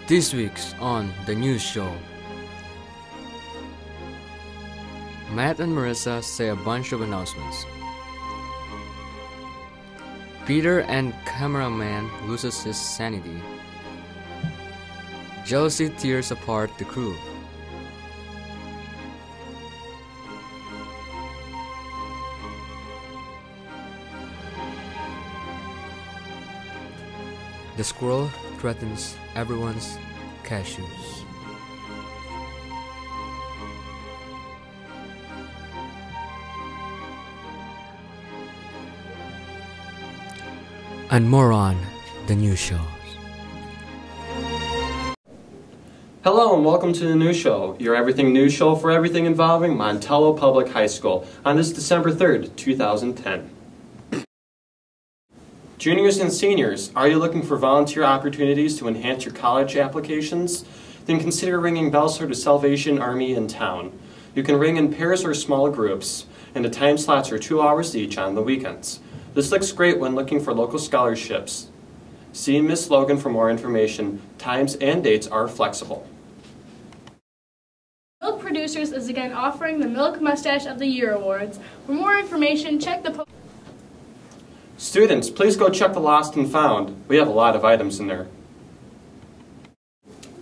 This week's on the news show. Matt and Marissa say a bunch of announcements. Peter and cameraman loses his sanity. Jealousy tears apart the crew. The squirrel threatens everyone's cashews. And more on the news shows. Hello and welcome to the News Show, your everything news show for everything involving Montello Public High School on this December 3rd, 2010. Juniors and seniors, are you looking for volunteer opportunities to enhance your college applications? Then consider ringing bells for the Salvation Army in town. You can ring in pairs or small groups, and the time slots are 2 hours each on the weekends. This looks great when looking for local scholarships. See Ms. Logan for more information. Times and dates are flexible. Milk Producers is again offering the Milk Mustache of the Year Awards. For more information, check the Students, please go check the Lost and Found. We have a lot of items in there.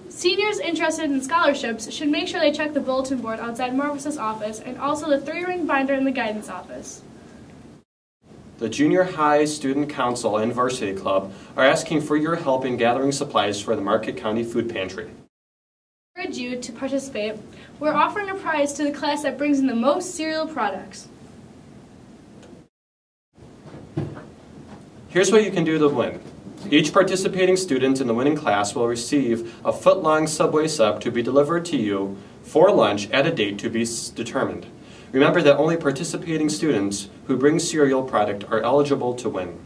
Seniors interested in scholarships should make sure they check the bulletin board outside Marvis's office and also the 3-ring binder in the guidance office. The Junior High Student Council and Varsity Club are asking for your help in gathering supplies for the Marquette County Food Pantry. I encourage you to participate. We're offering a prize to the class that brings in the most cereal products. Here's what you can do to win. Each participating student in the winning class will receive a foot-long Subway sub to be delivered to you for lunch at a date to be determined. Remember that only participating students who bring cereal product are eligible to win.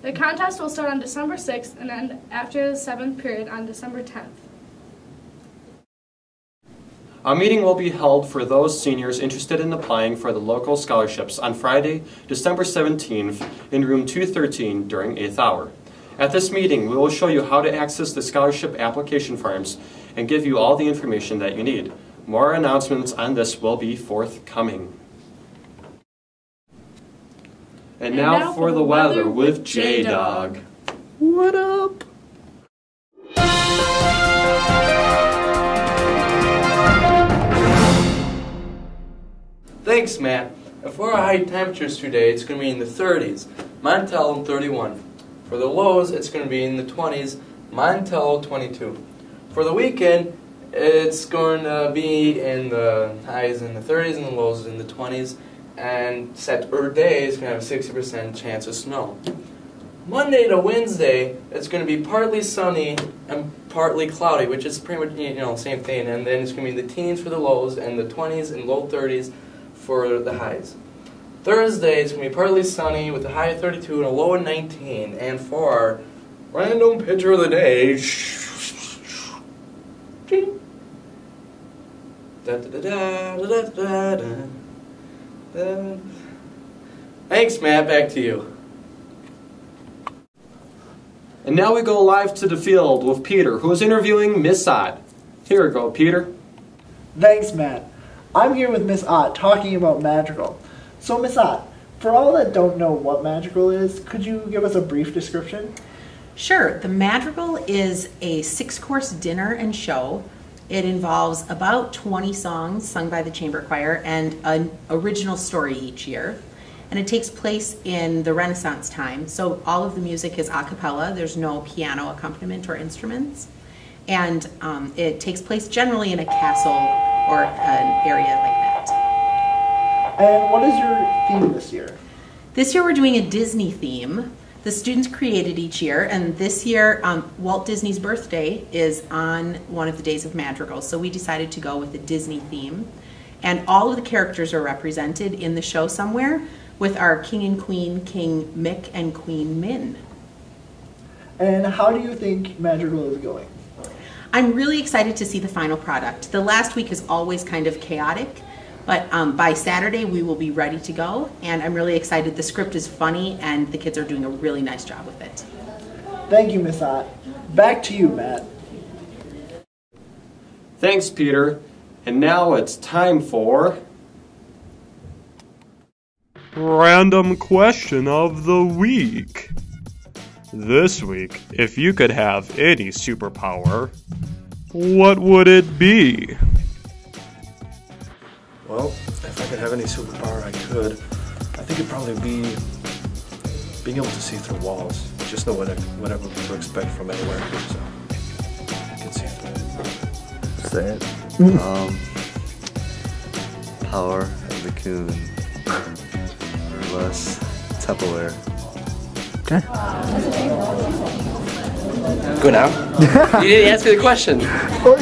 The contest will start on December 6th and end after the 7th period on December 10th. A meeting will be held for those seniors interested in applying for the local scholarships on Friday, December 17th in room 213 during 8th hour. At this meeting, we will show you how to access the scholarship application forms and give you all the information that you need. More announcements on this will be forthcoming. And now for the weather with J-Dog. What up? Thanks, Matt. For our high temperatures today, it's going to be in the 30s. Montello 31. For the lows, it's going to be in the 20s. Montello 22. For the weekend, it's going to be in the highs in the 30s and the lows in the 20s. And Saturday is going to have a 60% chance of snow. Monday to Wednesday, it's going to be partly sunny and partly cloudy, which is pretty much same thing. And then it's going to be in the teens for the lows and the 20s and low 30s for the highs. Thursday, it's going to be partly sunny with a high of 32 and a low of 19. And for our random picture of the day, thanks, Matt. Back to you. And now we go live to the field with Peter, who is interviewing Miss Odd. Here we go, Peter. Thanks, Matt. I'm here with Miss Ott talking about Madrigal. So, Miss Ott, for all that don't know what Madrigal is, could you give us a brief description? Sure. The Madrigal is a 6-course dinner and show. It involves about 20 songs sung by the chamber choir and an original story each year. And it takes place in the Renaissance time. So all of the music is a cappella. There's no piano accompaniment or instruments. And it takes place generally in a castle or an area like that. And what is your theme this year? This year we're doing a Disney theme. The students created each year, and this year Walt Disney's birthday is on one of the days of Madrigal, so we decided to go with a Disney theme. And all of the characters are represented in the show somewhere with our King and Queen, King Mick and Queen Min. And how do you think Madrigal is going? I'm really excited to see the final product. The last week is always kind of chaotic, but by Saturday we will be ready to go, and I'm really excited. The script is funny and the kids are doing a really nice job with it. Thank you, Miss Ott. Back to you, Matt. Thanks, Peter. And now it's time for... Random question of the week. This week, if you could have any superpower, what would it be? Well, if I could have any superpower I could, I think it'd probably be being able to see through walls. Just know whatever to expect from anywhere, so I can see through. Say it. Power of the coon. Or less Tupperware. Okay. Go now? You didn't answer the question. Oh, I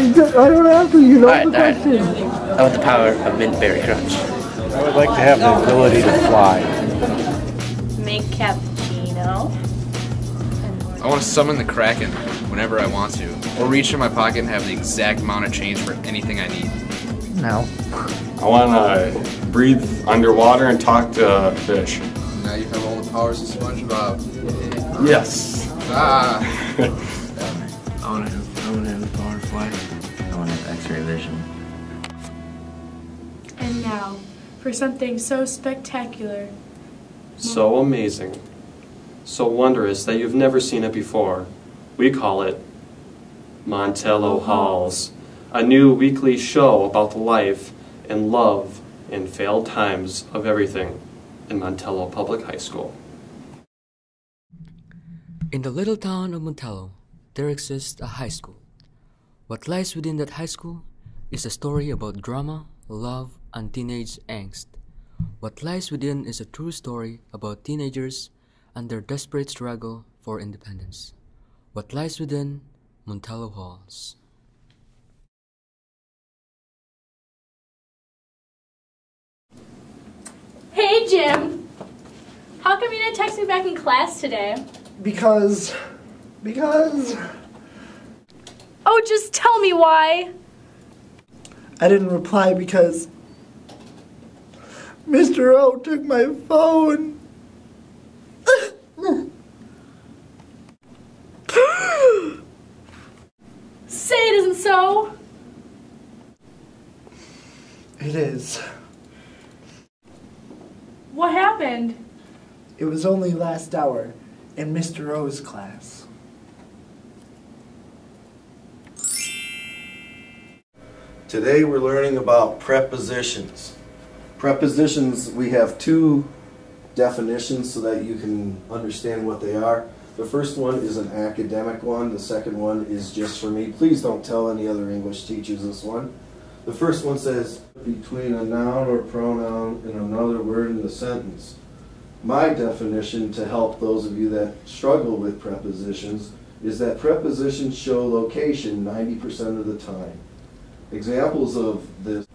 don't have to. You know the question. I want the power of mint berry crunch. I would like to have the ability to fly. Make cappuccino. I want to summon the Kraken whenever I want to, or reach in my pocket and have the exact amount of change for anything I need. No. I want to breathe underwater and talk to fish. Now you have all the powers of SpongeBob. Yes. Ah. I want to have the power to fly. I want to have X-ray vision. And now, for something so spectacular. So amazing. So wondrous that you've never seen it before. We call it Montello Halls, a new weekly show about the life and love and failed times of everything in Montello Public High School. In the little town of Montello, there exists a high school. What lies within that high school is a story about drama, love, and teenage angst. What lies within is a true story about teenagers and their desperate struggle for independence. What lies within Montello Halls. Hey, Jim! How come you didn't text me back in class today? Because... Oh, just tell me why! I didn't reply because... Mr. O took my phone. Say it isn't so! It is. What happened? It was only last hour in Mr. O's class. Today we're learning about prepositions. Prepositions, we have two definitions so that you can understand what they are. The first one is an academic one. The second one is just for me. Please don't tell any other English teachers this one. The first one says, between a noun or pronoun and another word in the sentence. My definition, to help those of you that struggle with prepositions, is that prepositions show location 90% of the time. Examples of this: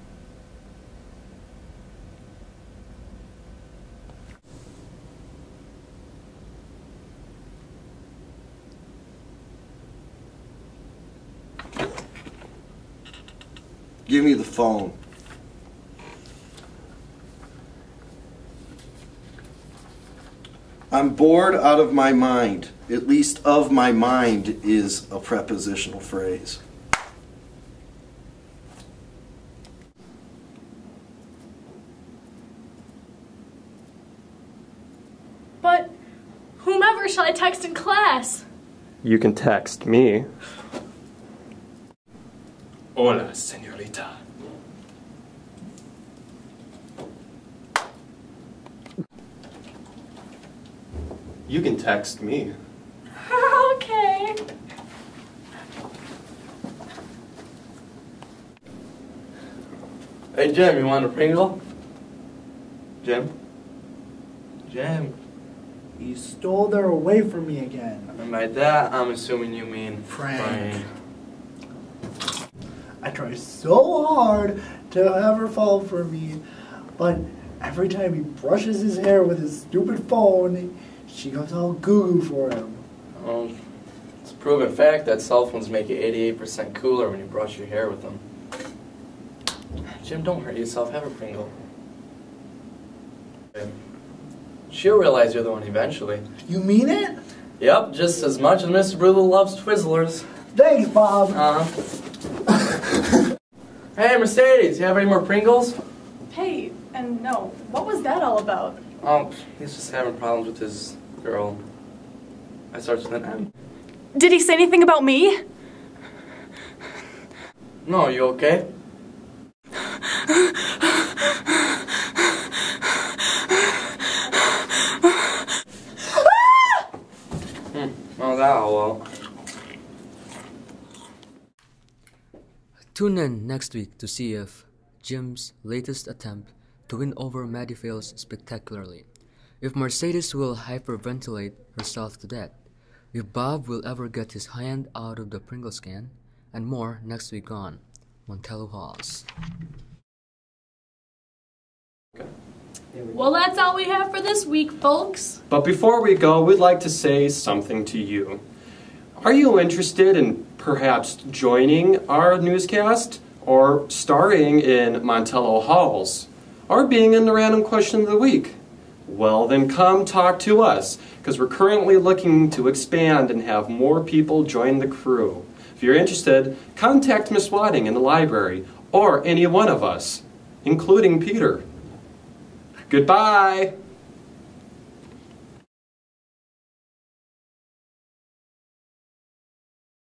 give me the phone. I'm bored out of my mind. At least of my mind is a prepositional phrase. But whomever shall I text in class? You can text me. Hola, señorita. You can text me. Okay. Hey Jim, you want a Pringle? Jim? Jim. You stole her away from me again. And by that, I'm assuming you mean Frank. I try so hard to have her fall for me, but every time he brushes his hair with his stupid phone, she goes all goo-goo for him. Well, it's a proven fact that cell phones make you 88% cooler when you brush your hair with them. Jim, don't hurt yourself. Have a Pringle. She'll realize you're the one eventually. You mean it? Yep, just as much as Mr. Brule loves Twizzlers. Thanks, Bob. Hey, Mercedes, you have any more Pringles? Hey, and no, what was that all about? Oh, he's just having problems with his girl. I starts with an M. Did he say anything about me? No, you okay? Oh, that all well. Tune in next week to see if Jim's latest attempt to win over Maddie fails spectacularly, if Mercedes will hyperventilate herself to death, if Bob will ever get his hand out of the Pringles can, and more next week on Montello Halls. Well, that's all we have for this week, folks. But before we go, we'd like to say something to you. Are you interested in perhaps joining our newscast, or starring in Montello Halls, or being in the random question of the week? Well, then come talk to us, because we're currently looking to expand and have more people join the crew. If you're interested, contact Miss Wadding in the library, or any one of us, including Peter. Goodbye!